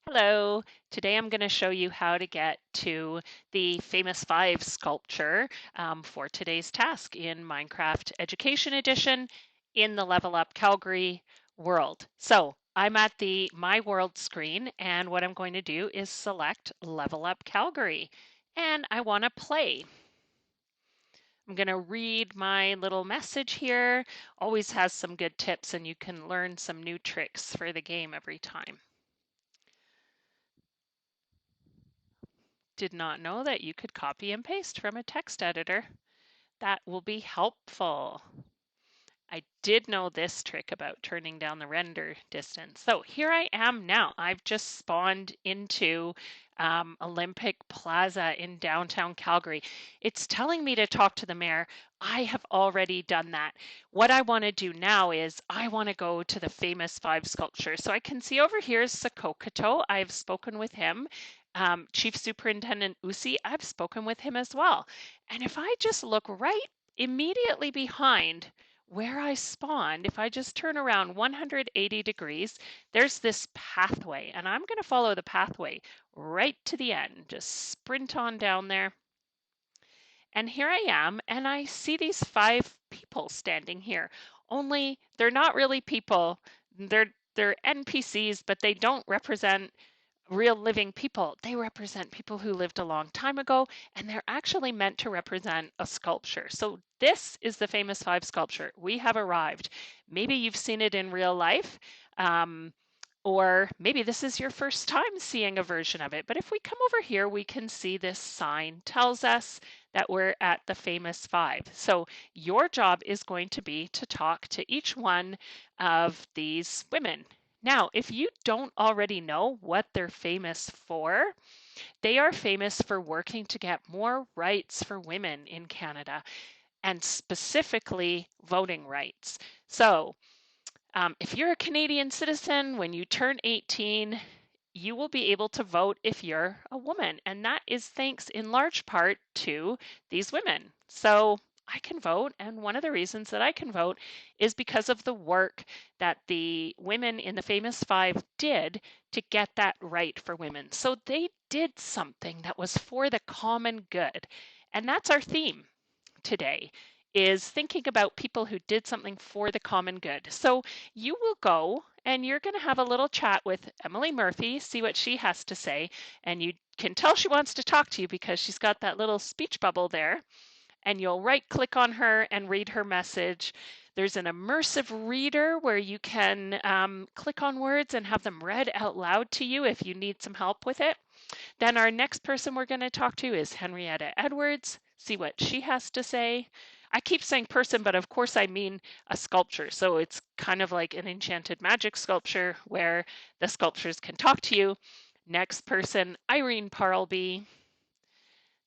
Hello, today I'm going to show you how to get to the famous five sculpture for today's task in Minecraft Education Edition in the Level Up Calgary world. So I'm at the My World screen, and what I'm going to do is select Level Up Calgary, and I want to play. I'm going to read my little message here. Always has some good tips, and you can learn some new tricks for the game every time. Did not know that you could copy and paste from a text editor. That will be helpful. I did know this trick about turning down the render distance. So here I am now. I've just spawned into Olympic Plaza in downtown Calgary. It's telling me to talk to the mayor. I have already done that. What I want to do now is I want to go to the famous five sculpture. So I can see over here is Sokokato. I've spoken with him. Chief Superintendent Usi, I've spoken with him as well. And if I just look right immediately behind where I spawned, if I just turn around 180 degrees, there's this pathway, and I'm going to follow the pathway right to the end. Just sprint on down there. And here I am, and I see these five people standing here. Only they're not really people. They're NPCs, but they don't represent real living people. They represent people who lived a long time ago, and they're actually meant to represent a sculpture. So this is the famous five sculpture. We have arrived. Maybe you've seen it in real life. Or maybe this is your first time seeing a version of it. But if we come over here, we can see this sign tells us that we're at the famous five. So your job is going to be to talk to each one of these women. Now, if you don't already know what they're famous for, they are famous for working to get more rights for women in Canada and specifically voting rights. So, if you're a Canadian citizen, when you turn 18, you will be able to vote if you're a woman. And that is thanks in large part to these women. So I can vote. And one of the reasons that I can vote is because of the work that the women in the famous five did to get that right for women. So they did something that was for the common good. And that's our theme today, is thinking about people who did something for the common good. So you will go and you're going to have a little chat with Emily Murphy, see what she has to say. And you can tell she wants to talk to you because she's got that little speech bubble there. And you'll right click on her and read her message. There's an immersive reader where you can click on words and have them read out loud to you if you need some help with it. Then our next person we're going to talk to is Henrietta Edwards, see what she has to say. I keep saying person, but of course I mean a sculpture. So it's kind of like an enchanted magic sculpture where the sculptures can talk to you. Next person, Irene Parlby.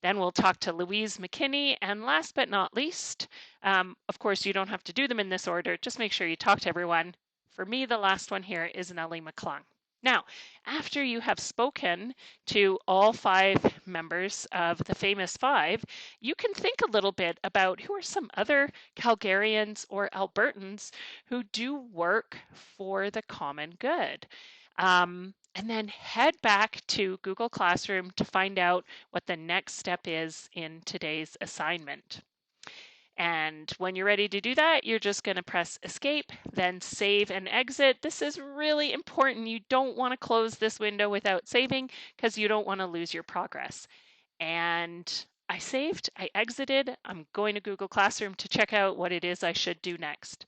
Then we'll talk to Louise McKinney. And last but not least, of course, you don't have to do them in this order. Just make sure you talk to everyone. For me, the last one here is Nellie McClung. Now, after you have spoken to all five members of the famous five, you can think a little bit about who are some other Calgarians or Albertans who do work for the common good. And then head back to Google Classroom to find out what the next step is in today's assignment. And when you're ready to do that, you're just going to press escape, then save and exit. This is really important. You don't want to close this window without saving because you don't want to lose your progress. And I saved, I exited. I'm going to Google Classroom to check out what it is I should do next.